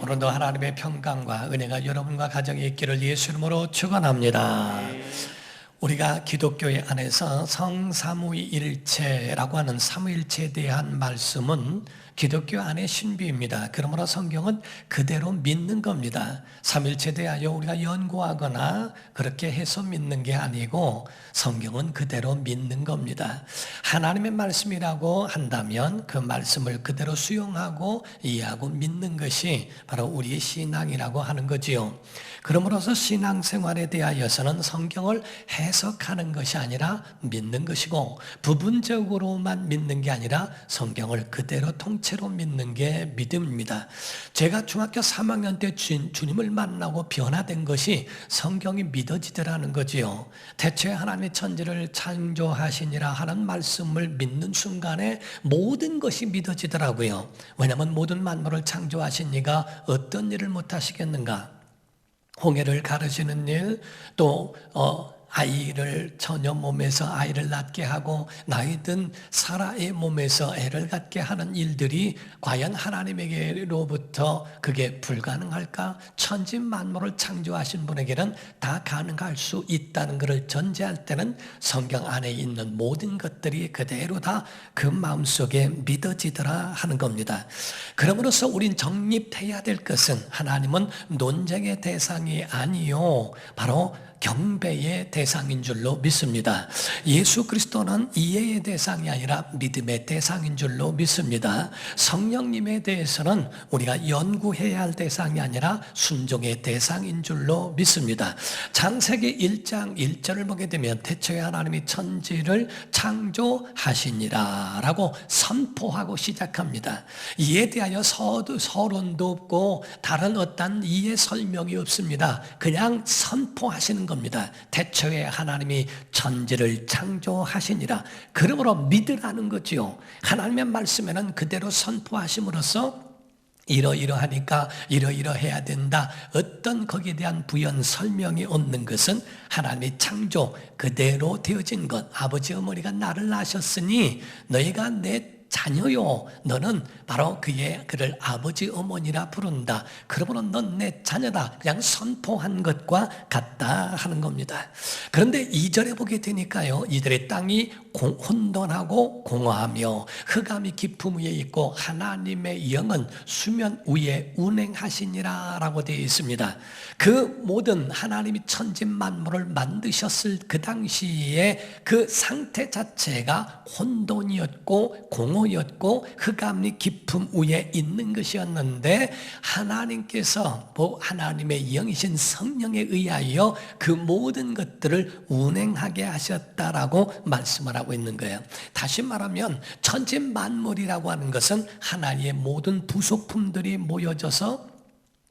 오늘도 하나님의 평강과 은혜가 여러분과 가정에 있기를 예수 이름으로 축원합니다. 우리가 기독교회 안에서 성삼위일체라고 하는 삼위일체에 대한 말씀은 기독교 안의 신비입니다. 그러므로 성경은 그대로 믿는 겁니다. 삼일체에 대하여 우리가 연구하거나 그렇게 해서 믿는 게 아니고 성경은 그대로 믿는 겁니다. 하나님의 말씀이라고 한다면 그 말씀을 그대로 수용하고 이해하고 믿는 것이 바로 우리의 신앙이라고 하는 거지요. 그러므로서 신앙생활에 대하여서는 성경을 해석하는 것이 아니라 믿는 것이고, 부분적으로만 믿는 게 아니라 성경을 그대로 통째로 믿는 게 믿음입니다. 제가 중학교 3학년 때 주님을 만나고 변화된 것이 성경이 믿어지더라는 거지요. 대체 하나님의 천지를 창조하시니라 하는 말씀을 믿는 순간에 모든 것이 믿어지더라고요. 왜냐하면 모든 만물을 창조하신 이가 어떤 일을 못하시겠는가? 홍해를 가르시는 일, 또 아이를 처녀 몸에서 아이를 낳게 하고 나이 든 사라의 몸에서 애를 갖게 하는 일들이 과연 하나님에게로부터 그게 불가능할까? 천지 만물을 창조하신 분에게는 다 가능할 수 있다는 것을 전제할 때는 성경 안에 있는 모든 것들이 그대로 다 그 마음속에 믿어지더라 하는 겁니다. 그러므로서 우린 정립해야 될 것은 하나님은 논쟁의 대상이 아니요, 바로 경배의 대상인 줄로 믿습니다. 예수 그리스도는 이해의 대상이 아니라 믿음의 대상인 줄로 믿습니다. 성령님에 대해서는 우리가 연구해야 할 대상이 아니라 순종의 대상인 줄로 믿습니다. 창세기 1장 1절을 보게 되면 태초에 하나님이 천지를 창조하시니라 라고 선포하고 시작합니다. 이에 대하여 서론도 없고 다른 어떤 이해 설명이 없습니다. 그냥 선포하시는 겁니다. 태초에 하나님이 천지를 창조하시니라. 그러므로 믿으라는 거지요. 하나님의 말씀에는 그대로 선포하심으로써 이러이러하니까 이러이러해야 된다, 어떤 거기에 대한 부연 설명이 없는 것은 하나님의 창조 그대로 되어진 것. 아버지 어머니가 나를 낳으셨으니 너희가 내 자녀요, 너는 바로 그를 아버지 어머니라 부른다. 그러므로 넌 내 자녀다. 그냥 선포한 것과 같다 하는 겁니다. 그런데 2절에 보게 되니까요, 2절에 땅이 혼돈하고 공허하며 흑암이 깊음 위에 있고 하나님의 영은 수면 위에 운행하시니라 라고 되어 있습니다. 그 모든 하나님이 천지 만물을 만드셨을 그 당시에 그 상태 자체가 혼돈이었고 공허였고 흑암이 깊음 위에 있는 것이었는데, 하나님께서 하나님의 영이신 성령에 의하여 그 모든 것들을 운행하게 하셨다라고 말씀을 하고 있는 거예요. 다시 말하면 천지 만물이라고 하는 것은 하나님의 모든 부속품들이 모여져서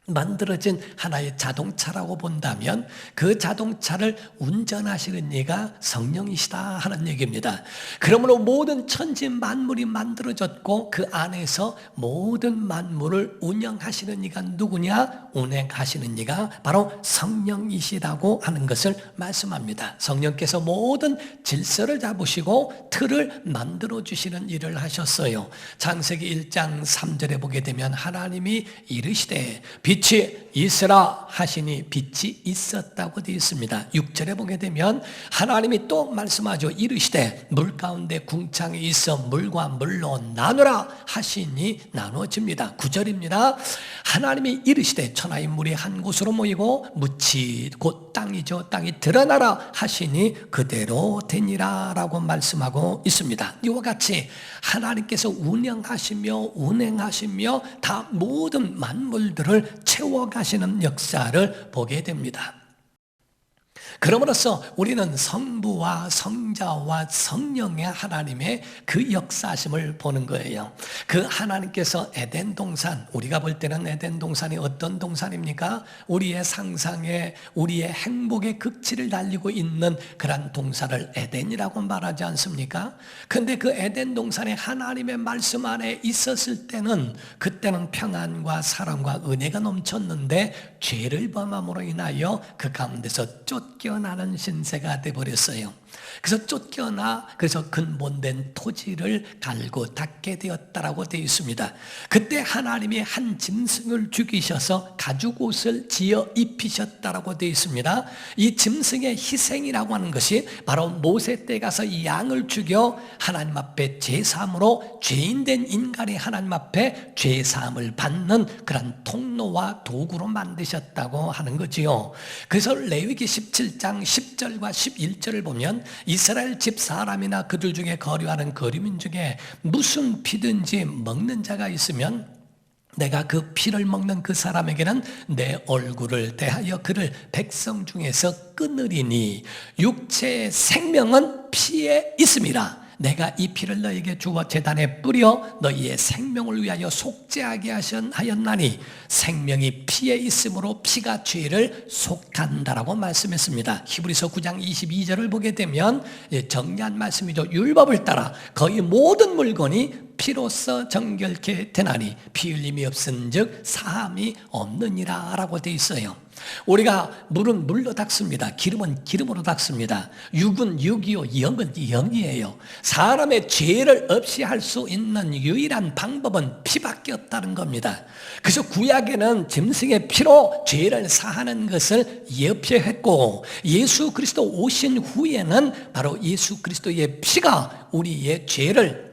만들어진 하나의 자동차라고 본다면 그 자동차를 운전하시는 이가 성령이시다 하는 얘기입니다. 그러므로 모든 천지 만물이 만들어졌고 그 안에서 모든 만물을 운영하시는 이가 누구냐? 운행하시는 이가 바로 성령이시라고 하는 것을 말씀합니다. 성령께서 모든 질서를 잡으시고 틀을 만들어주시는 일을 하셨어요. 창세기 1장 3절에 보게 되면 하나님이 이르시되 빛이 있으라 하시니 빛이 있었다고 되어 있습니다. 6절에 보게 되면 하나님이 또 말씀하죠. 이르시되 물 가운데 궁창이 있어 물과 물로 나누라 하시니 나누어집니다. 9절입니다. 하나님이 이르시되 천하의 물이 한 곳으로 모이고 묻이 곧 땅이죠. 땅이 드러나라 하시니 그대로 되니라 라고 말씀하고 있습니다. 이와 같이 하나님께서 운영하시며 운행하시며 다 모든 만물들을 채워가시는 역사를 보게 됩니다. 그러므로서 우리는 성부와 성자와 성령의 하나님의 그 역사심을 보는 거예요. 그 하나님께서 에덴 동산, 우리가 볼 때는 에덴 동산이 어떤 동산입니까? 우리의 상상에 우리의 행복의 극치를 달리고 있는 그런 동산을 에덴이라고 말하지 않습니까? 근데 그 에덴 동산에 하나님의 말씀 안에 있었을 때는 그때는 평안과 사랑과 은혜가 넘쳤는데 죄를 범함으로 인하여 그 가운데서 쫓겨나는 신세가 되어버렸어요. 그래서 쫓겨나 그래서 근본된 토지를 갈고 닦게 되었다라고 되어 있습니다. 그때 하나님이 한 짐승을 죽이셔서 가죽옷을 지어 입히셨다라고 되어 있습니다. 이 짐승의 희생이라고 하는 것이 바로 모세 때 가서 양을 죽여 하나님 앞에 제사함으로 죄인된 인간이 하나님 앞에 죄사함을 받는 그런 통로와 도구로 만드셨다고 하는 거지요. 그래서 레위기 17장 10절과 11절을 보면 이스라엘 집 사람이나 그들 중에 거류하는 거류민 중에 무슨 피든지 먹는 자가 있으면 내가 그 피를 먹는 그 사람에게는 내 얼굴을 대하여 그를 백성 중에서 끊으리니 육체의 생명은 피에 있음이라. 내가 이 피를 너에게 주어 제단에 뿌려 너희의 생명을 위하여 속죄하게 하였나니 생명이 피에 있으므로 피가 죄를 속한다라고 말씀했습니다. 히브리서 9장 22절을 보게 되면 정리한 말씀이죠. 율법을 따라 거의 모든 물건이 피로써 정결케 되나니 피 흘림이 없은즉 사함이 없느니라 라고 되어 있어요. 우리가 물은 물로 닦습니다. 기름은 기름으로 닦습니다. 육은 육이요 영은 영이에요. 사람의 죄를 없이 할 수 있는 유일한 방법은 피밖에 없다는 겁니다. 그래서 구약에는 짐승의 피로 죄를 사하는 것을 예표했고 예수 그리스도 오신 후에는 바로 예수 그리스도의 피가 우리의 죄를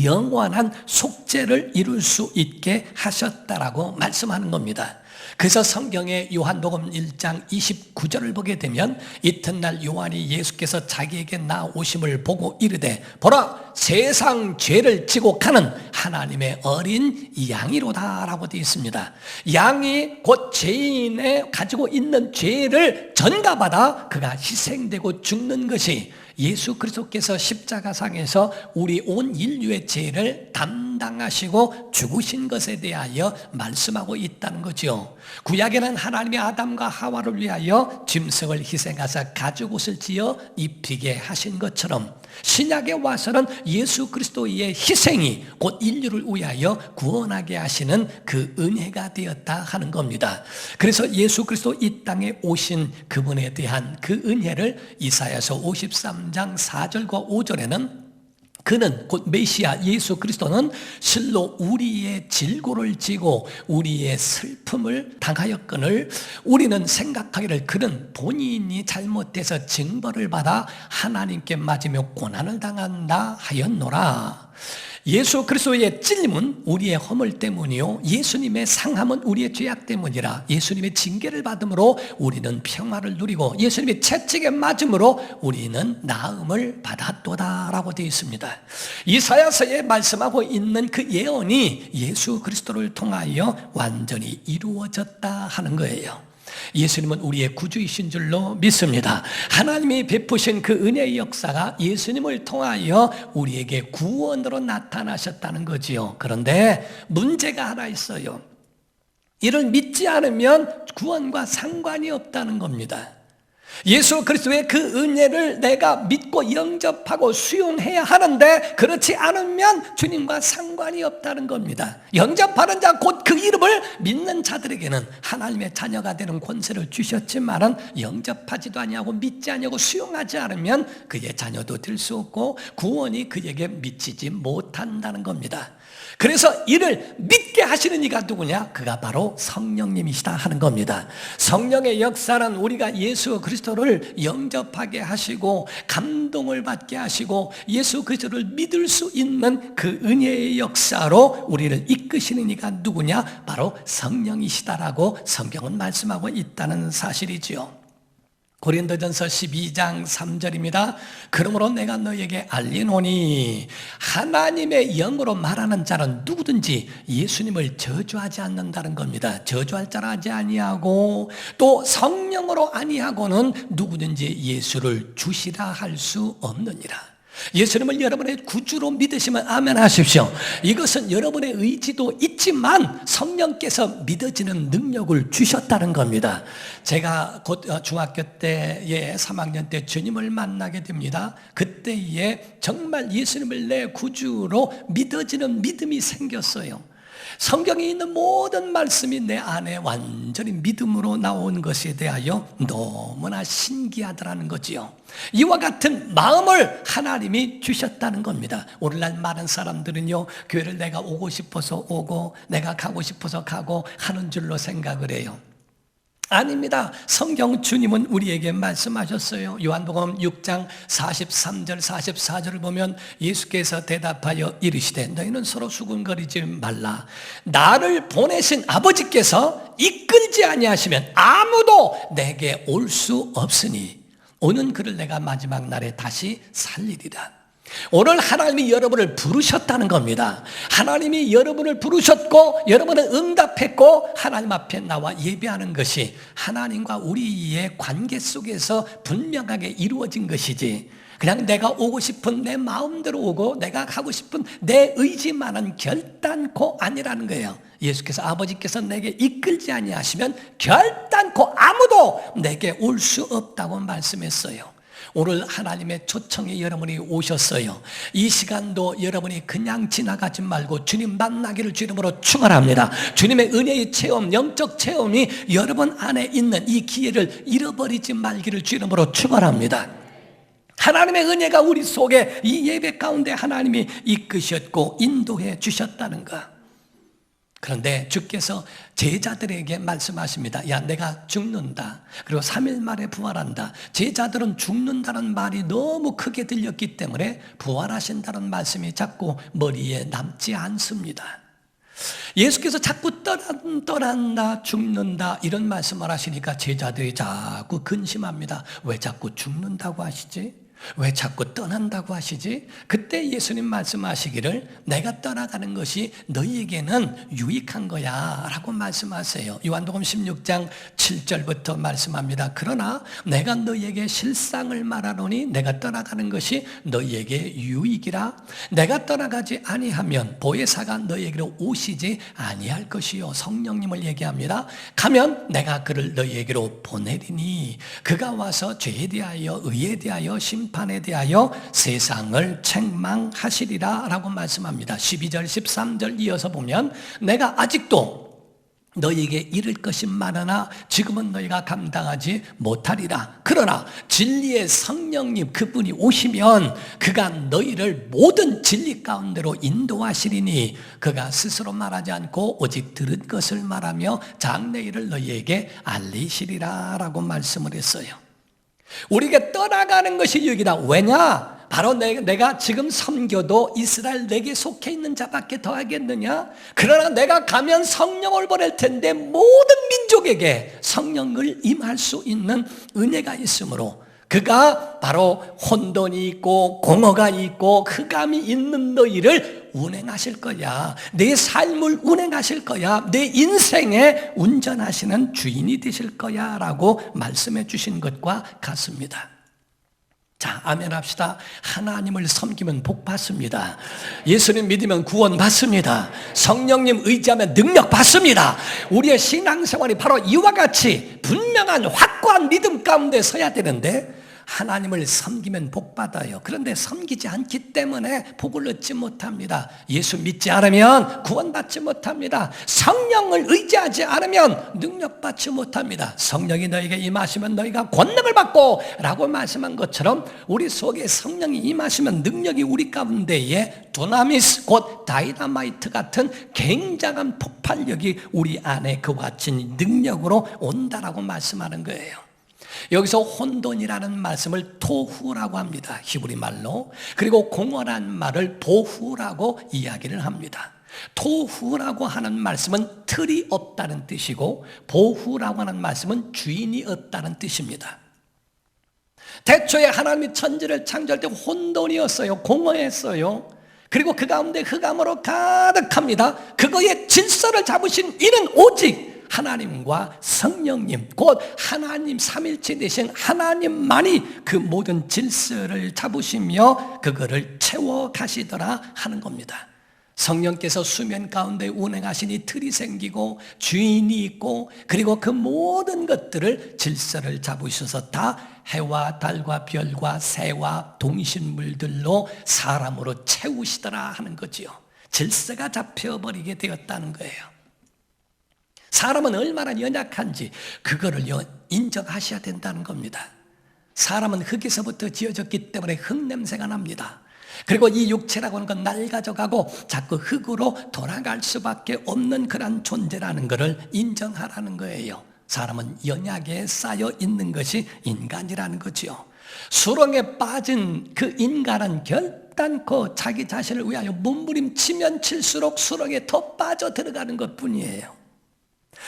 영원한 속죄를 이룰 수 있게 하셨다라고 말씀하는 겁니다. 그래서 성경의 요한복음 1장 29절을 보게 되면 이튿날 요한이 예수께서 자기에게 나오심을 보고 이르되 보라 세상 죄를 지고 가는 하나님의 어린 양이로다 라고 되어 있습니다. 양이 곧 죄인의 가지고 있는 죄를 전가받아 그가 희생되고 죽는 것이 예수 그리스도께서 십자가상에서 우리 온 인류의 죄를 담당하시고 죽으신 것에 대하여 말씀하고 있다는 거죠. 구약에는 하나님이 아담과 하와를 위하여 짐승을 희생하사 가죽옷을 지어 입히게 하신 것처럼 신약에 와서는 예수 그리스도의 희생이 곧 인류를 위하여 구원하게 하시는 그 은혜가 되었다 하는 겁니다. 그래서 예수 그리스도 이 땅에 오신 그분에 대한 그 은혜를 이사야서 53장 4절과 5절에는 그는 곧 메시아 예수 그리스도는 실로 우리의 질고를 지고 우리의 슬픔을 당하였거늘 우리는 생각하기를 그는 본인이 잘못해서 징벌을 받아 하나님께 맞으며 고난을 당한다 하였노라. 예수 그리스도의 찔림은 우리의 허물 때문이요 예수님의 상함은 우리의 죄악 때문이라. 예수님의 징계를 받음으로 우리는 평화를 누리고 예수님의 채찍에 맞음으로 우리는 나음을 받았도다 라고 되어 있습니다. 이사야서에 말씀하고 있는 그 예언이 예수 그리스도를 통하여 완전히 이루어졌다 하는 거예요. 예수님은 우리의 구주이신 줄로 믿습니다. 하나님이 베푸신 그 은혜의 역사가 예수님을 통하여 우리에게 구원으로 나타나셨다는 거지요. 그런데 문제가 하나 있어요. 이를 믿지 않으면 구원과 상관이 없다는 겁니다. 예수 그리스도의 그 은혜를 내가 믿고 영접하고 수용해야 하는데 그렇지 않으면 주님과 상관이 없다는 겁니다. 영접하는 자 곧 그 이름을 믿는 자들에게는 하나님의 자녀가 되는 권세를 주셨지만은 영접하지도 아니하고 믿지 아니하고 수용하지 않으면 그의 자녀도 될 수 없고 구원이 그에게 미치지 못한다는 겁니다. 그래서 이를 믿게 하시는 이가 누구냐? 그가 바로 성령님이시다 하는 겁니다. 성령의 역사는 우리가 예수 그리스도를 영접하게 하시고 감동을 받게 하시고 예수 그리스도를 믿을 수 있는 그 은혜의 역사로 우리를 이끄시는 이가 누구냐? 바로 성령이시다라고 성경은 말씀하고 있다는 사실이지요. 고린도전서 12장 3절입니다. 그러므로 내가 너에게 알리노니 하나님의 영으로 말하는 자는 누구든지 예수님을 저주하지 않는다는 겁니다. 저주할 자라 하지 아니하고 또 성령으로 아니하고는 누구든지 예수를 주시라 할 수 없느니라. 예수님을 여러분의 구주로 믿으시면 아멘 하십시오. 이것은 여러분의 의지도 있지만 성령께서 믿어지는 능력을 주셨다는 겁니다. 제가 곧 중학교 때에 3학년 때 주님을 만나게 됩니다. 그때에 정말 예수님을 내 구주로 믿어지는 믿음이 생겼어요. 성경에 있는 모든 말씀이 내 안에 완전히 믿음으로 나온 것에 대하여 너무나 신기하더라는 거지요. 이와 같은 마음을 하나님이 주셨다는 겁니다. 오늘날 많은 사람들은요, 교회를 내가 오고 싶어서 오고 내가 가고 싶어서 가고 하는 줄로 생각을 해요. 아닙니다. 성경 주님은 우리에게 말씀하셨어요. 요한복음 6장 43절 44절을 보면 예수께서 대답하여 이르시되 너희는 서로 수군거리지 말라. 나를 보내신 아버지께서 이끌지 아니하시면 아무도 내게 올 수 없으니 오는 그를 내가 마지막 날에 다시 살리리라. 오늘 하나님이 여러분을 부르셨다는 겁니다. 하나님이 여러분을 부르셨고 여러분은 응답했고 하나님 앞에 나와 예배하는 것이 하나님과 우리의 관계 속에서 분명하게 이루어진 것이지, 그냥 내가 오고 싶은 내 마음대로 오고 내가 가고 싶은 내 의지만은 결단코 아니라는 거예요. 예수께서 아버지께서 내게 이끌지 아니하시면 결단코 아무도 내게 올 수 없다고 말씀했어요. 오늘 하나님의 초청에 여러분이 오셨어요. 이 시간도 여러분이 그냥 지나가지 말고 주님 만나기를 주님으로 축원합니다. 주님의 은혜의 체험, 영적 체험이 여러분 안에 있는 이 기회를 잃어버리지 말기를 주님으로 축원합니다. 하나님의 은혜가 우리 속에 이 예배 가운데 하나님이 이끄셨고 인도해 주셨다는 것. 그런데 주께서 제자들에게 말씀하십니다. 야, 내가 죽는다. 그리고 3일 만에 부활한다. 제자들은 죽는다는 말이 너무 크게 들렸기 때문에 부활하신다는 말씀이 자꾸 머리에 남지 않습니다. 예수께서 자꾸 떠난다, 죽는다 이런 말씀을 하시니까 제자들이 자꾸 근심합니다. 왜 자꾸 죽는다고 하시지? 왜 자꾸 떠난다고 하시지? 그때 예수님 말씀하시기를 내가 떠나가는 것이 너희에게는 유익한 거야 라고 말씀하세요. 요한복음 16장 7절부터 말씀합니다. 그러나 내가 너희에게 실상을 말하노니 내가 떠나가는 것이 너희에게 유익이라. 내가 떠나가지 아니하면 보혜사가 너희에게로 오시지 아니할 것이요. 성령님을 얘기합니다. 가면 내가 그를 너희에게로 보내리니 그가 와서 죄에 대하여 의에 대하여 심판에 대하여 세상을 책망하시리라 라고 말씀합니다. 12절 13절 이어서 보면 내가 아직도 너희에게 이를 것이 많으나 지금은 너희가 감당하지 못하리라. 그러나 진리의 성령님 그분이 오시면 그가 너희를 모든 진리 가운데로 인도하시리니 그가 스스로 말하지 않고 오직 들은 것을 말하며 장래일을 너희에게 알리시리라 라고 말씀을 했어요. 우리에게 떠나가는 것이 유익이다. 왜냐? 바로 내가 지금 섬겨도 이스라엘 내게 속해 있는 자밖에 더 하겠느냐? 그러나 내가 가면 성령을 보낼 텐데 모든 민족에게 성령을 임할 수 있는 은혜가 있으므로 그가 바로 혼돈이 있고 공허가 있고 흑암이 있는 너희를 운행하실 거야. 내 삶을 운행하실 거야. 내 인생에 운전하시는 주인이 되실 거야 라고 말씀해 주신 것과 같습니다. 자, 아멘 합시다. 하나님을 섬기면 복 받습니다. 예수님 믿으면 구원 받습니다. 성령님 의지하면 능력 받습니다. 우리의 신앙생활이 바로 이와 같이 분명한 확고한 믿음 가운데 서야 되는데 하나님을 섬기면 복 받아요. 그런데 섬기지 않기 때문에 복을 얻지 못합니다. 예수 믿지 않으면 구원받지 못합니다. 성령을 의지하지 않으면 능력받지 못합니다. 성령이 너에게 임하시면 너희가 권능을 받고 라고 말씀한 것처럼 우리 속에 성령이 임하시면 능력이 우리 가운데에 두나미스 곧 다이너마이트 같은 굉장한 폭발력이 우리 안에 그와 같이 능력으로 온다라고 말씀하는 거예요. 여기서 혼돈이라는 말씀을 토후라고 합니다. 히브리 말로. 그리고 공허란 말을 보후라고 이야기를 합니다. 토후라고 하는 말씀은 틀이 없다는 뜻이고 보후라고 하는 말씀은 주인이 없다는 뜻입니다. 태초에 하나님이 천지를 창조할 때 혼돈이었어요. 공허했어요. 그리고 그 가운데 흑암으로 가득합니다. 그거의 질서를 잡으신 이는 오직 하나님과 성령님 곧 하나님 삼일체 되신 하나님만이 그 모든 질서를 잡으시며 그거를 채워 가시더라 하는 겁니다. 성령께서 수면 가운데 운행하시니 틀이 생기고 주인이 있고 그리고 그 모든 것들을 질서를 잡으셔서 다 해와 달과 별과 새와 동식물들로 사람으로 채우시더라 하는 거지요. 질서가 잡혀버리게 되었다는 거예요. 사람은 얼마나 연약한지 그거를 인정하셔야 된다는 겁니다. 사람은 흙에서부터 지어졌기 때문에 흙 냄새가 납니다. 그리고 이 육체라고 하는 건 낡아져가고 자꾸 흙으로 돌아갈 수밖에 없는 그런 존재라는 것을 인정하라는 거예요. 사람은 연약에 쌓여 있는 것이 인간이라는 거지요. 수렁에 빠진 그 인간은 결단코 자기 자신을 위하여 몸부림치면 칠수록 수렁에 더 빠져 들어가는 것뿐이에요.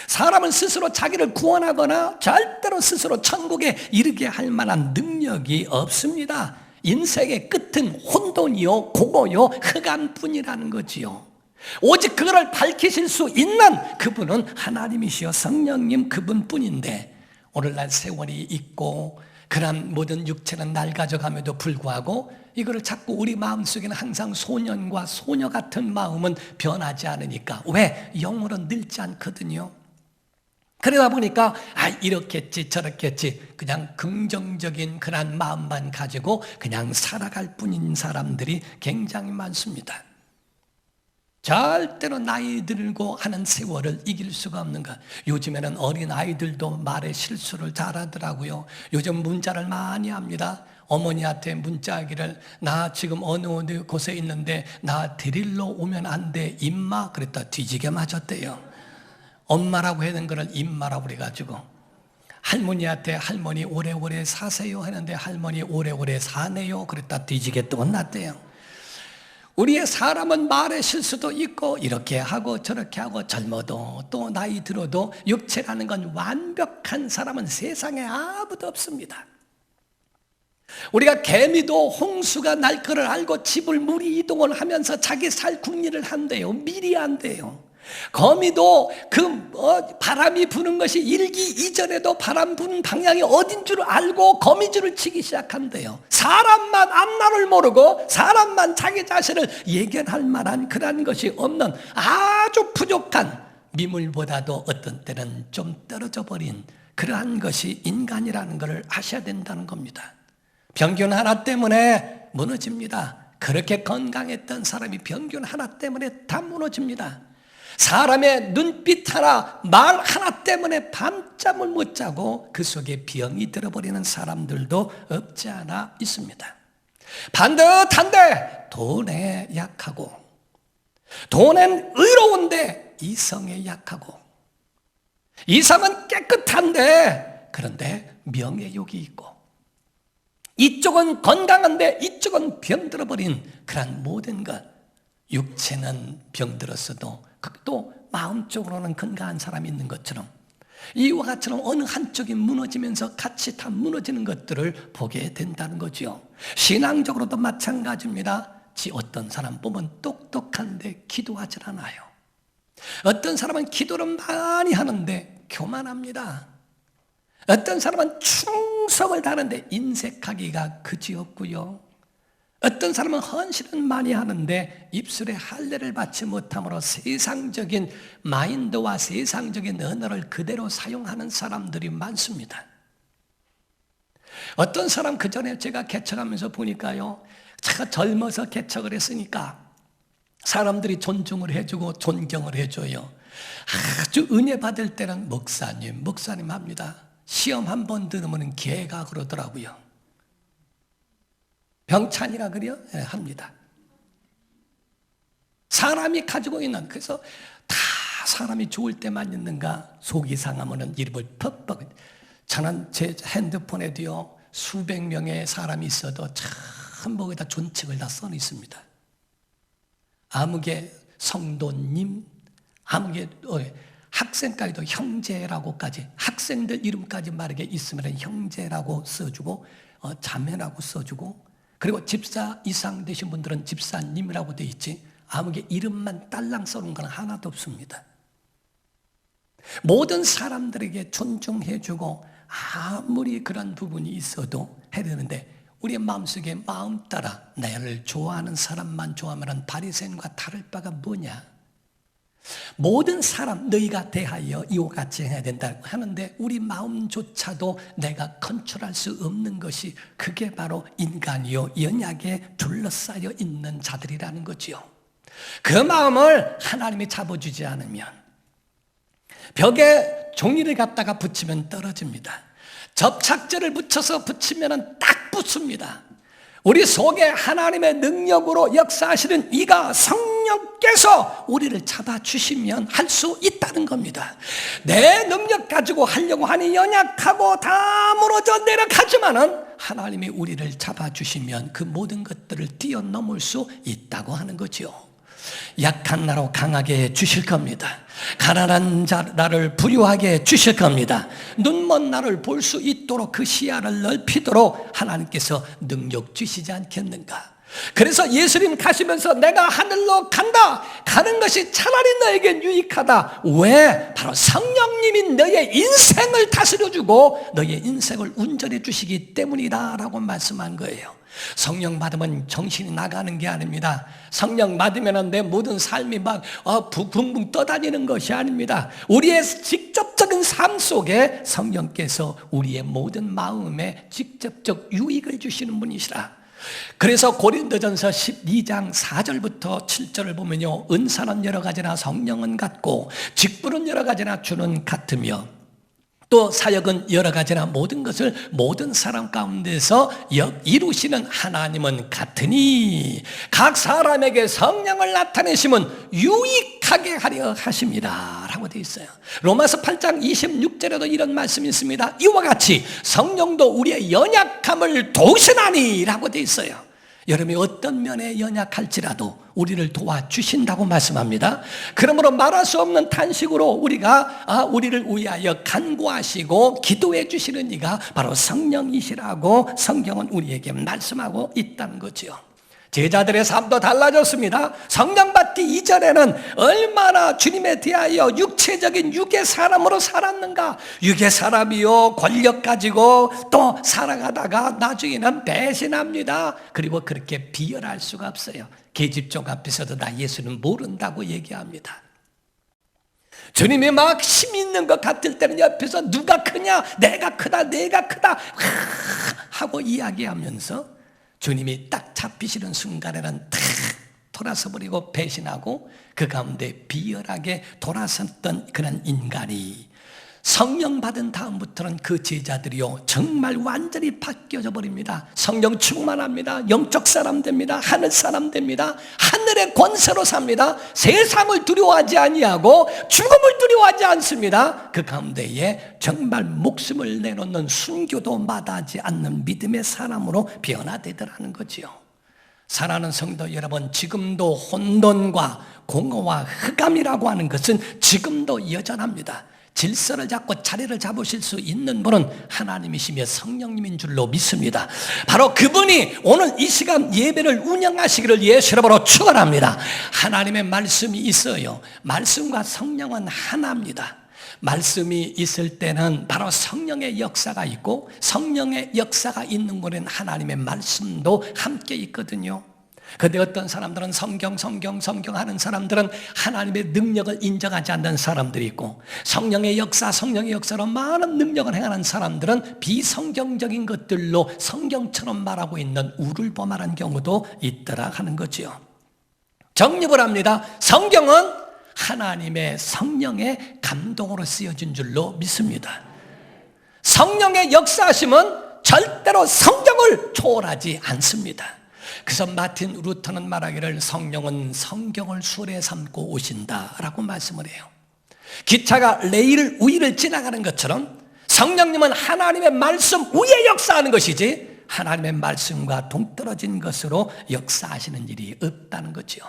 사람은 스스로 자기를 구원하거나 절대로 스스로 천국에 이르게 할 만한 능력이 없습니다. 인생의 끝은 혼돈이요 공허요 흑암뿐이라는 거지요. 오직 그거를 밝히실 수 있는 그분은 하나님이시여 성령님 그분뿐인데, 오늘날 세월이 있고 그런 모든 육체는 낡아져감에도 불구하고 이거를 자꾸 우리 마음속에는 항상 소년과 소녀 같은 마음은 변하지 않으니까, 왜? 영으로 늙지 않거든요. 그러다 보니까 이렇겠지 저렇겠지 그냥 긍정적인 그런 마음만 가지고 그냥 살아갈 뿐인 사람들이 굉장히 많습니다. 절대로 나이 들고 하는 세월을 이길 수가 없는 것. 요즘에는 어린 아이들도 말의 실수를 잘하더라고요. 요즘 문자를 많이 합니다. 어머니한테 문자하기를, 나 지금 어느 곳에 있는데 나 데리러 오면 안 돼 임마, 그랬다 뒤지게 맞았대요. 엄마라고 하는 거를 임마라고 그래가지고, 할머니한테 할머니 오래오래 사세요 하는데 할머니 오래오래 사네요, 그랬다 뒤지게 또 혼났대요. 우리의 사람은 말의 실수도 있고 이렇게 하고 저렇게 하고, 젊어도 또 나이 들어도 육체라는 건 완벽한 사람은 세상에 아무도 없습니다. 우리가 개미도 홍수가 날 거를 알고 집을 무리 이동을 하면서 자기 살 궁리를 한대요. 미리 한대요. 거미도 바람이 부는 것이 일기 이전에도 바람 부는 방향이 어딘 줄 알고 거미줄을 치기 시작한대요. 사람만 앞날을 모르고 사람만 자기 자신을 예견할 만한 그런 것이 없는 아주 부족한, 미물보다도 어떤 때는 좀 떨어져 버린 그러한 것이 인간이라는 것을 아셔야 된다는 겁니다. 병균 하나 때문에 무너집니다. 그렇게 건강했던 사람이 병균 하나 때문에 다 무너집니다. 사람의 눈빛 하나, 말 하나 때문에 밤잠을 못 자고 그 속에 병이 들어버리는 사람들도 없지 않아 있습니다. 반듯한데 돈에 약하고, 돈엔 의로운데 이성에 약하고, 이성은 깨끗한데 그런데 명예욕이 있고, 이쪽은 건강한데 이쪽은 병들어버린 그런 모든 것. 육체는 병들었어도 또 마음적으로는 건강한 사람이 있는 것처럼, 이와 같이는 어느 한쪽이 무너지면서 같이 다 무너지는 것들을 보게 된다는 거죠. 신앙적으로도 마찬가지입니다. 어떤 사람 보면 똑똑한데 기도하지 않아요. 어떤 사람은 기도를 많이 하는데 교만합니다. 어떤 사람은 충성을 다하는데 인색하기가 그지없고요. 어떤 사람은 헌신은 많이 하는데 입술에 할례를 받지 못함으로 세상적인 마인드와 세상적인 언어를 그대로 사용하는 사람들이 많습니다. 어떤 사람, 그 전에 제가 개척하면서 보니까요, 제가 젊어서 개척을 했으니까 사람들이 존중을 해주고 존경을 해줘요. 아주 은혜 받을 때는 목사님 합니다. 시험 한 번 들으면 개가 그러더라고요. 병찬이라 그래요? 네, 합니다. 사람이 가지고 있는, 그래서 다 사람이 좋을 때만 있는가, 속이 상하면은 입을 퍽퍽. 저는 제 핸드폰에도요, 수백 명의 사람이 있어도 참 거기다 존칭을 다 써 있습니다. 아무개 성도님, 아무개 학생까지도 형제라고까지, 학생들 이름까지 말하게 있으면 형제라고 써주고, 자매라고 써주고, 그리고 집사 이상 되신 분들은 집사님이라고 돼 있지, 아무개 이름만 딸랑 써놓은 건 하나도 없습니다. 모든 사람들에게 존중해주고 아무리 그런 부분이 있어도 해야 되는데, 우리의 마음속에 마음 따라 나를 좋아하는 사람만 좋아하면 바리새인과 다를 바가 뭐냐. 모든 사람 너희가 대하여 이와 같이 해야 된다고 하는데 우리 마음조차도 내가 컨트롤할 수 없는 것이, 그게 바로 인간이요 연약에 둘러싸여 있는 자들이라는 거지요. 그 마음을 하나님이 잡아주지 않으면 벽에 종이를 갖다가 붙이면 떨어집니다. 접착제를 붙여서 붙이면 딱 붙습니다. 우리 속에 하나님의 능력으로 역사하시는 이가 성령께서 우리를 잡아주시면 할 수 있다는 겁니다. 내 능력 가지고 하려고 하니 연약하고 다 무너져 내려가지만은 하나님이 우리를 잡아주시면 그 모든 것들을 뛰어넘을 수 있다고 하는 거죠. 약한 나로 강하게 해 주실 겁니다. 가난한 나를 부유하게 해 주실 겁니다. 눈먼 나를 볼 수 있도록 그 시야를 넓히도록 하나님께서 능력 주시지 않겠는가. 그래서 예수님 가시면서 내가 하늘로 간다, 가는 것이 차라리 너에게 유익하다. 왜? 바로 성령님이 너의 인생을 다스려주고 너의 인생을 운전해 주시기 때문이다 라고 말씀한 거예요. 성령 받으면 정신이 나가는 게 아닙니다. 성령 받으면 내 모든 삶이 막 붕붕 떠다니는 것이 아닙니다. 우리의 직접적인 삶 속에 성령께서 우리의 모든 마음에 직접적 유익을 주시는 분이시라. 그래서 고린도전서 12장 4절부터 7절을 보면요, 은사는 여러 가지나 성령은 같고 직분은 여러 가지나 주는 같으며 또 사역은 여러 가지나 모든 것을 모든 사람 가운데서 이루시는 하나님은 같으니 각 사람에게 성령을 나타내심은 유익하게 하려 하십니다 라고 되어 있어요. 로마서 8장 26절에도 이런 말씀이 있습니다. 이와 같이 성령도 우리의 연약함을 도우시나니 라고 되어 있어요. 여러분이 어떤 면에 연약할지라도 우리를 도와주신다고 말씀합니다. 그러므로 말할 수 없는 탄식으로 우리를 위하여 간구하시고 기도해 주시는 이가 바로 성령이시라고 성경은 우리에게 말씀하고 있다는 거죠. 제자들의 삶도 달라졌습니다. 성령 받기 이전에는 얼마나 주님에 대하여 육체적인 육의 사람으로 살았는가. 육의 사람이요, 권력 가지고 또 살아가다가 나중에는 배신합니다. 그리고 그렇게 비열할 수가 없어요. 계집종 앞에서도 나 예수는 모른다고 얘기합니다. 주님이 막 힘 있는 것 같을 때는 옆에서 누가 크냐, 내가 크다 하고 이야기하면서 주님이 딱 잡히시는 순간에는 탁 돌아서 버리고 배신하고 그 가운데 비열하게 돌아섰던 그런 인간이 성령 받은 다음부터는 그 제자들이요 정말 완전히 바뀌어져 버립니다. 성령 충만합니다. 영적 사람 됩니다. 하늘 사람 됩니다. 하늘의 권세로 삽니다. 세상을 두려워하지 아니하고 죽음을 두려워하지 않습니다. 그 가운데에 정말 목숨을 내놓는 순교도 마다하지 않는 믿음의 사람으로 변화되더라는 거지요. 사랑하는 성도 여러분, 지금도 혼돈과 공허와 흑암이라고 하는 것은 지금도 여전합니다. 질서를 잡고 자리를 잡으실 수 있는 분은 하나님이시며 성령님인 줄로 믿습니다. 바로 그분이 오늘 이 시간 예배를 운영하시기를 예수 이름으로 축원합니다. 하나님의 말씀이 있어요. 말씀과 성령은 하나입니다. 말씀이 있을 때는 바로 성령의 역사가 있고 성령의 역사가 있는 곳에는 하나님의 말씀도 함께 있거든요. 그런데 어떤 사람들은 성경 하는 사람들은 하나님의 능력을 인정하지 않는 사람들이 있고 성령의 역사로 많은 능력을 행하는 사람들은 비성경적인 것들로 성경처럼 말하고 있는 우를 범하는 경우도 있더라 하는 거죠. 정립을 합니다. 성경은 하나님의 성령의 감동으로 쓰여진 줄로 믿습니다. 성령의 역사하심은 절대로 성경을 초월하지 않습니다. 그래서 마틴 루터는 말하기를 성령은 성경을 수레 삼고 오신다라고 말씀을 해요. 기차가 레일 위를 지나가는 것처럼 성령님은 하나님의 말씀 위에 역사하는 것이지 하나님의 말씀과 동떨어진 것으로 역사하시는 일이 없다는 거죠.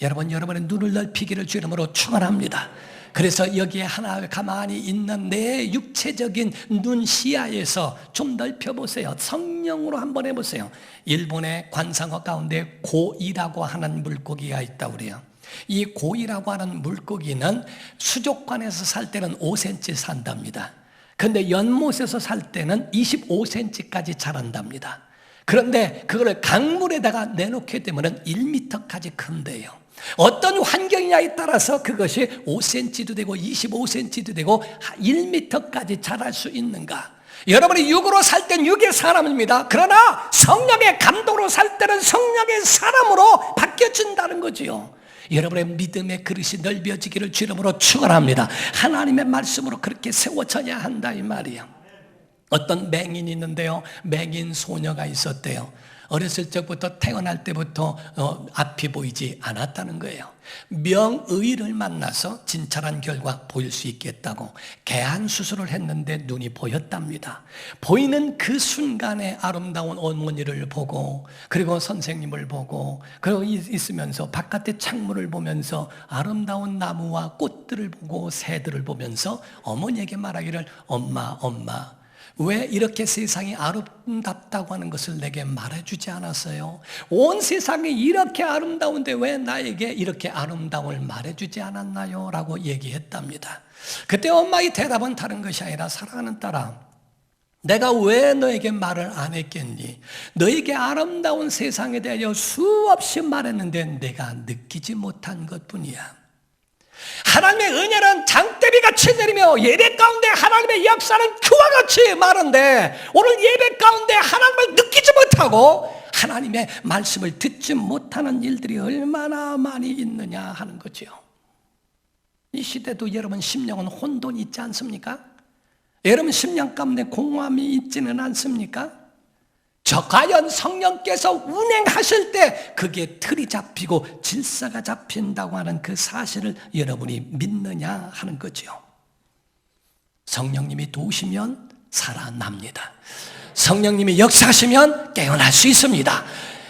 여러분의 눈을 넓히기를 주 이름으로 축원합니다. 그래서 여기에 하나 가만히 있는 내 육체적인 눈 시야에서 좀 넓혀보세요. 성령으로 한번 해보세요. 일본의 관상어 가운데 고이라고 하는 물고기가 있다고 그래요. 이 고이라고 하는 물고기는 수족관에서 살 때는 5cm 산답니다. 그런데 연못에서 살 때는 25cm까지 자란답니다. 그런데 그걸 강물에다가 내놓게 되면 1m까지 큰대요. 어떤 환경이냐에 따라서 그것이 5cm도 되고 25cm도 되고 1m까지 자랄 수 있는가. 여러분이 육으로 살 땐 육의 사람입니다. 그러나 성령의 감동으로 살 때는 성령의 사람으로 바뀌어진다는 거지요. 여러분의 믿음의 그릇이 넓어지기를 주 이름으로 축원합니다. 하나님의 말씀으로 그렇게 세워져야 한다 이 말이에요. 어떤 맹인이 있는데요, 맹인 소녀가 있었대요. 어렸을 적부터 태어날 때부터 앞이 보이지 않았다는 거예요. 명의를 만나서 진찰한 결과 보일 수 있겠다고 개안 수술을 했는데 눈이 보였답니다. 보이는 그 순간에 아름다운 어머니를 보고, 그리고 선생님을 보고, 그리고 있으면서 바깥의 창문을 보면서 아름다운 나무와 꽃들을 보고 새들을 보면서 어머니에게 말하기를, 엄마, 엄마, 왜 이렇게 세상이 아름답다고 하는 것을 내게 말해주지 않았어요? 온 세상이 이렇게 아름다운데 왜 나에게 이렇게 아름다움을 말해주지 않았나요? 라고 얘기했답니다. 그때 엄마의 대답은 다른 것이 아니라, 사랑하는 딸아, 내가 왜 너에게 말을 안 했겠니? 너에게 아름다운 세상에 대하여 수없이 말했는데 내가 느끼지 못한 것뿐이야. 하나님의 은혜는 장대비같이 내리며 예배 가운데 하나님의 역사는 그와 같이 많은데, 오늘 예배 가운데 하나님을 느끼지 못하고 하나님의 말씀을 듣지 못하는 일들이 얼마나 많이 있느냐 하는 거죠. 이 시대도 여러분 심령은 혼돈이 있지 않습니까? 여러분 심령 가운데 공허함이 있지는 않습니까? 과연 성령께서 운행하실 때 그게 틀이 잡히고 질서가 잡힌다고 하는 그 사실을 여러분이 믿느냐 하는 거죠. 성령님이 도우시면 살아납니다. 성령님이 역사하시면 깨어날 수 있습니다.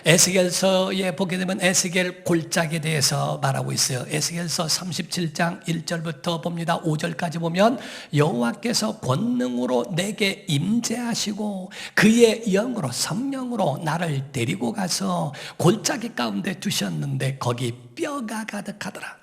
에스겔서에 보게 되면 에스겔 골짜기에 대해서 말하고 있어요. 에스겔서 37장 1절부터 봅니다. 5절까지 보면, 여호와께서 권능으로 내게 임재하시고 그의 영으로, 성령으로 나를 데리고 가서 골짜기 가운데 두셨는데 거기 뼈가 가득하더라.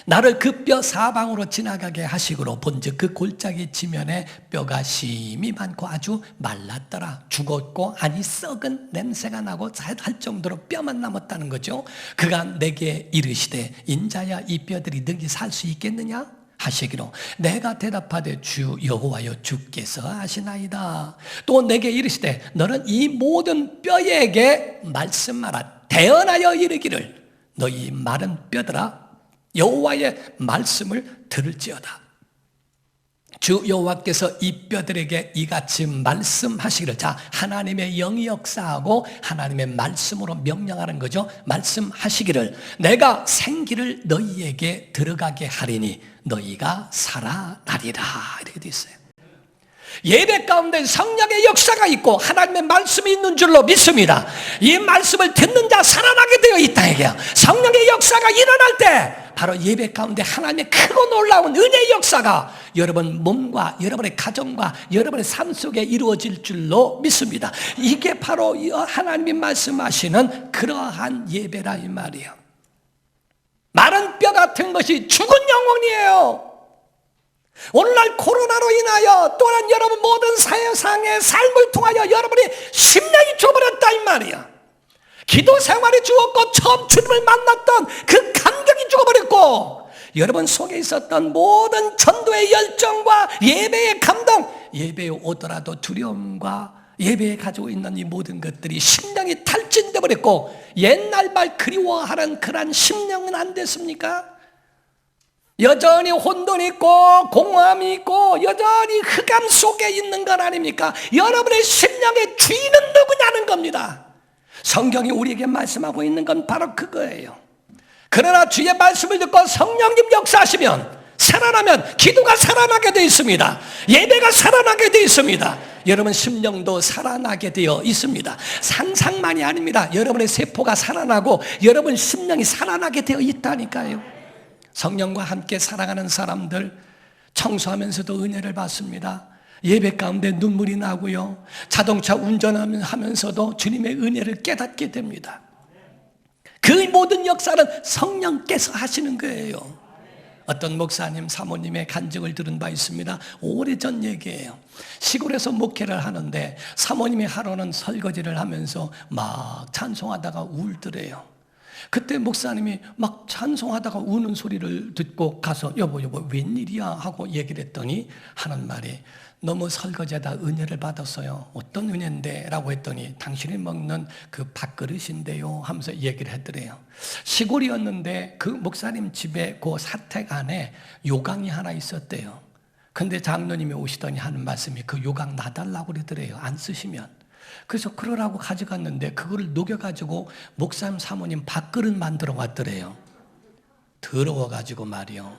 나를 그 뼈 사방으로 지나가게 하시고로 본즉 그 골짜기 지면에 뼈가 심이 많고 아주 말랐더라. 죽었고 아니 썩은 냄새가 나고 할 정도로 뼈만 남았다는 거죠. 그가 내게 이르시되, 인자야 이 뼈들이 능히 살 수 있겠느냐 하시기로, 내가 대답하되 주 여호와여 주께서 아시나이다. 또 내게 이르시되, 너는 이 모든 뼈에게 말씀하라. 대언하여 이르기를, 너희 마른 뼈들아 여호와의 말씀을 들을지어다. 주 여호와께서 이 뼈들에게 이같이 말씀하시기를. 자, 하나님의 영이 역사하고 하나님의 말씀으로 명령하는 거죠. 말씀하시기를, 내가 생기를 너희에게 들어가게 하리니 너희가 살아나리라. 이렇게 되어 있어요. 예배 가운데 성령의 역사가 있고 하나님의 말씀이 있는 줄로 믿습니다. 이 말씀을 듣는 자 살아나게 되어 있다 얘기야. 성령의 역사가 일어날 때 바로 예배 가운데 하나님의 크고 놀라운 은혜의 역사가 여러분 몸과 여러분의 가정과 여러분의 삶 속에 이루어질 줄로 믿습니다. 이게 바로 하나님이 말씀하시는 그러한 예배라 이 말이에요. 마른 뼈 같은 것이 죽은 영혼이에요. 오늘날 코로나로 인하여 또한 여러분 모든 세상의 삶을 통하여 여러분이 심령이 죽어버렸다 이 말이야. 기도 생활이 죽었고 처음 주님을 만났던 그 감격이 죽어버렸고, 여러분 속에 있었던 모든 전도의 열정과 예배의 감동, 예배에 오더라도 두려움과 예배에 가지고 있는 이 모든 것들이 심령이 탈진돼 버렸고, 옛날 말 그리워하는 그런 심령은 안 됐습니까? 여전히 혼돈이 있고 공허함이 있고 여전히 흑암 속에 있는 건 아닙니까? 여러분의 심령의 주인은 누구냐는 겁니다. 성경이 우리에게 말씀하고 있는 건 바로 그거예요. 그러나 주의 말씀을 듣고 성령님 역사하시면, 살아나면 기도가 살아나게 되어 있습니다. 예배가 살아나게 되어 있습니다. 여러분 심령도 살아나게 되어 있습니다. 상상만이 아닙니다. 여러분의 세포가 살아나고 여러분 심령이 살아나게 되어 있다니까요. 성령과 함께 살아가는 사람들, 청소하면서도 은혜를 받습니다. 예배 가운데 눈물이 나고요, 자동차 운전하면서도 주님의 은혜를 깨닫게 됩니다. 그 모든 역사는 성령께서 하시는 거예요. 어떤 목사님, 사모님의 간증을 들은 바 있습니다. 오래전 얘기예요. 시골에서 목회를 하는데 사모님이 하루는 설거지를 하면서 막 찬송하다가 울더래요. 그때 목사님이 막 찬송하다가 우는 소리를 듣고 가서 여보 웬일이야 하고 얘기를 했더니 하는 말이 너무 설거지하다 은혜를 받았어요. 어떤 은혜인데? 라고 했더니 당신이 먹는 그 밥그릇인데요 하면서 얘기를 했더래요. 시골이었는데 그 목사님 집에 그 사택 안에 요강이 하나 있었대요. 근데 장로님이 오시더니 하는 말씀이 그 요강 놔달라고 그러더래요. 안 쓰시면. 그래서 그러라고 가져갔는데 그거를 녹여가지고 목사님 사모님 밥그릇 만들어 왔더래요. 더러워가지고 말이요.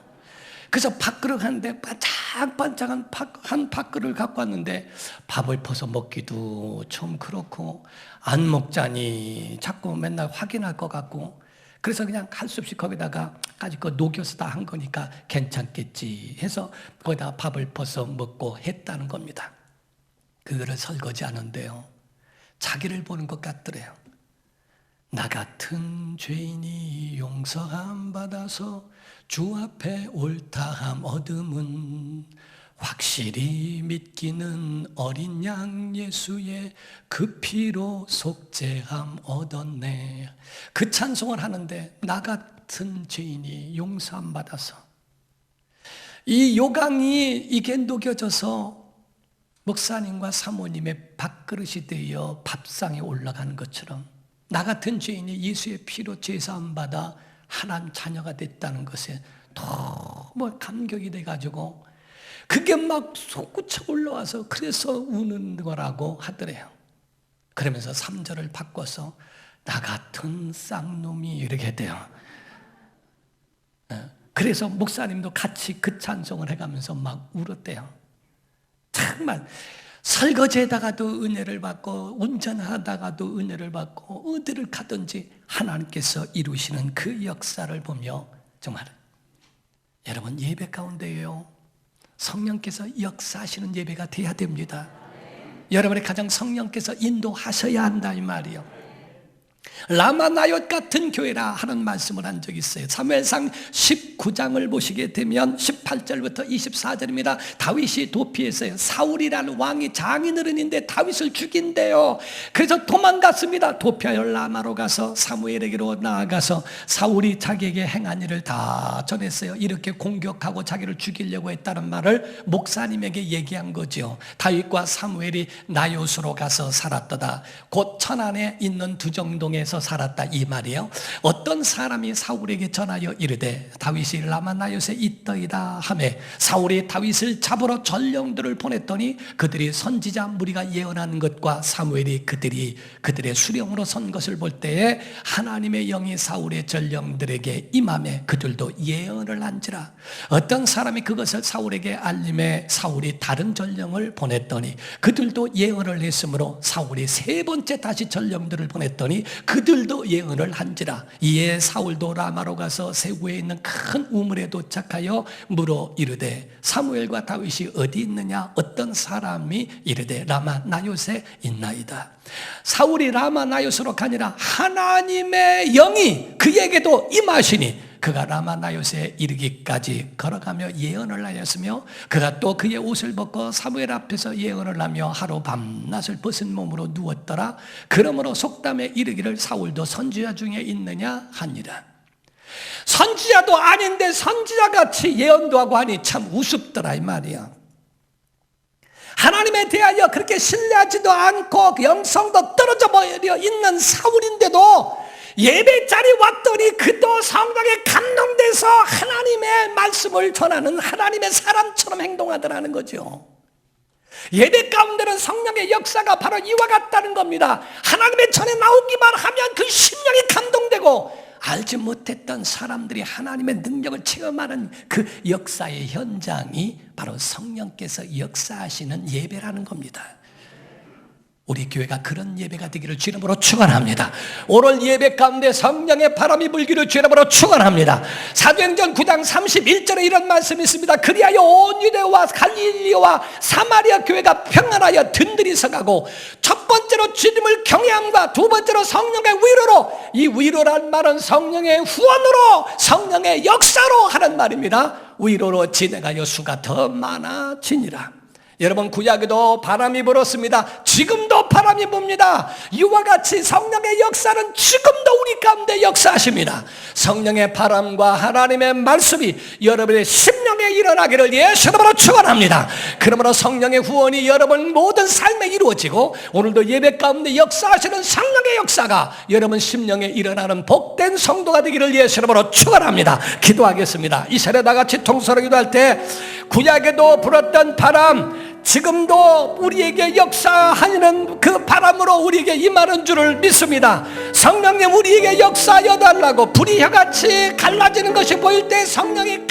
그래서 밥그릇 하는데 반짝반짝한 한 밥그릇을 갖고 왔는데 밥을 퍼서 먹기도 좀 그렇고 안 먹자니 자꾸 맨날 확인할 것 같고 그래서 그냥 할 수 없이 거기다가 까짓 거 녹여서 다 한 거니까 괜찮겠지 해서 거기다 밥을 퍼서 먹고 했다는 겁니다. 그거를 설거지하는데요. 자기를 보는 것 같더래요. 나 같은 죄인이 용서함 받아서 주 앞에 옳다함 얻음은 확실히 믿기는 어린 양 예수의 그 피로 속죄함 얻었네. 그 찬송을 하는데 나 같은 죄인이 용서함 받아서 이 요강이 이게 녹여져서 목사님과 사모님의 밥그릇이 되어 밥상에 올라가는 것처럼 나 같은 죄인이 예수의 피로 죄사함 받아 하나님 자녀가 됐다는 것에 너무 감격이 돼가지고 그게 막 솟구쳐 올라와서 그래서 우는 거라고 하더래요. 그러면서 3절을 바꿔서 나 같은 쌍놈이 이렇게 돼요. 그래서 목사님도 같이 그 찬송을 해가면서 막 울었대요. 정말 설거지에다가도 은혜를 받고 운전하다가도 은혜를 받고 어디를 가든지 하나님께서 이루시는 그 역사를 보며 정말 여러분 예배 가운데에요 성령께서 역사하시는 예배가 돼야 됩니다. 여러분의 가정 성령께서 인도하셔야 한다 이 말이에요. 라마나옳 같은 교회라 하는 말씀을 한 적이 있어요. 사무엘상 19장을 보시게 되면 18절부터 24절입니다. 다윗이 도피했어요. 사울이라는 왕이 장인어른인데 다윗을 죽인대요. 그래서 도망갔습니다. 도피하여 라마로 가서 사무엘에게로 나아가서 사울이 자기에게 행한 일을 다 전했어요. 이렇게 공격하고 자기를 죽이려고 했다는 말을 목사님에게 얘기한 거죠. 다윗과 사무엘이 나요스로 가서 살았더다. 곧 천안에 있는 두정동에서 살았다 이 말이에요. 어떤 사람이 사울에게 전하여 이르되 다윗이 라마나요스에 있더이다 하매 사울이 다윗을 잡으러 전령들을 보냈더니 그들이 선지자 무리가 예언하는 것과 사무엘이 그들의 수령으로 선 것을 볼 때에 하나님의 영이 사울의 전령들에게 임하매 그들도 예언을 한지라. 어떤 사람이 그것을 사울에게 알림해 사울이 다른 전령을 보냈더니 그들도 예언을 했으므로 사울이 세 번째 다시 전령들을 보냈더니 그들도 예언을 한지라. 이에 사울도 라마로 가서 세구에 있는 큰 우물에 도착하여 물어 이르되 사무엘과 다윗이 어디 있느냐. 어떤 사람이 이르되 라마나요스에 있나이다. 사울이 라마나요스로 가니라 하나님의 영이 그에게도 임하시니 그가 라마나요스에 이르기까지 걸어가며 예언을 하였으며 그가 또 그의 옷을 벗고 사무엘 앞에서 예언을 하며 하루 밤낮을 벗은 몸으로 누웠더라. 그러므로 속담에 이르기를 사울도 선지자 중에 있느냐 하니라. 선지자도 아닌데 선지자같이 예언도 하고 하니 참 우습더라 이 말이야. 하나님에 대하여 그렇게 신뢰하지도 않고 영성도 떨어져 버려 있는 사울인데도 예배 자리 왔더니 그도 성령에 감동돼서 하나님의 말씀을 전하는 하나님의 사람처럼 행동하더라는 거죠. 예배 가운데는 성령의 역사가 바로 이와 같다는 겁니다. 하나님의 전에 나오기만 하면 그 심령이 감동되고 알지 못했던 사람들이 하나님의 능력을 체험하는 그 역사의 현장이 바로 성령께서 역사하시는 예배라는 겁니다. 우리 교회가 그런 예배가 되기를 주의 이름으로 축원합니다. 오늘 예배 가운데 성령의 바람이 불기를 주의 이름으로 축원합니다. 사도행전 9장 31절에 이런 말씀이 있습니다. 그리하여 온 유대와 갈릴리와 사마리아 교회가 평안하여 든든히 서가고 첫 번째로 주님을 경외함과 두 번째로 성령의 위로로, 이 위로란 말은 성령의 후원으로 성령의 역사로 하는 말입니다. 위로로 진행하여 수가 더 많아지니라. 여러분, 구약에도 바람이 불었습니다. 지금도 바람이 붑니다. 이와 같이 성령의 역사는 지금도 우리 가운데 역사하십니다. 성령의 바람과 하나님의 말씀이 여러분의 심령에 일어나기를 예수 이름으로 축원합니다. 그러므로 성령의 후원이 여러분 모든 삶에 이루어지고, 오늘도 예배 가운데 역사하시는 성령의 역사가 여러분 심령에 일어나는 복된 성도가 되기를 예수 이름으로 축원합니다. 기도하겠습니다. 이 시간에 나같이 통성으로 기도할 때 구약에도 불었던 바람, 지금도 우리에게 역사하는 그 바람으로 우리에게 임하는 줄을 믿습니다. 성령님, 우리에게 역사하여 달라고. 불이 혀같이 갈라지는 것이 보일 때 성령이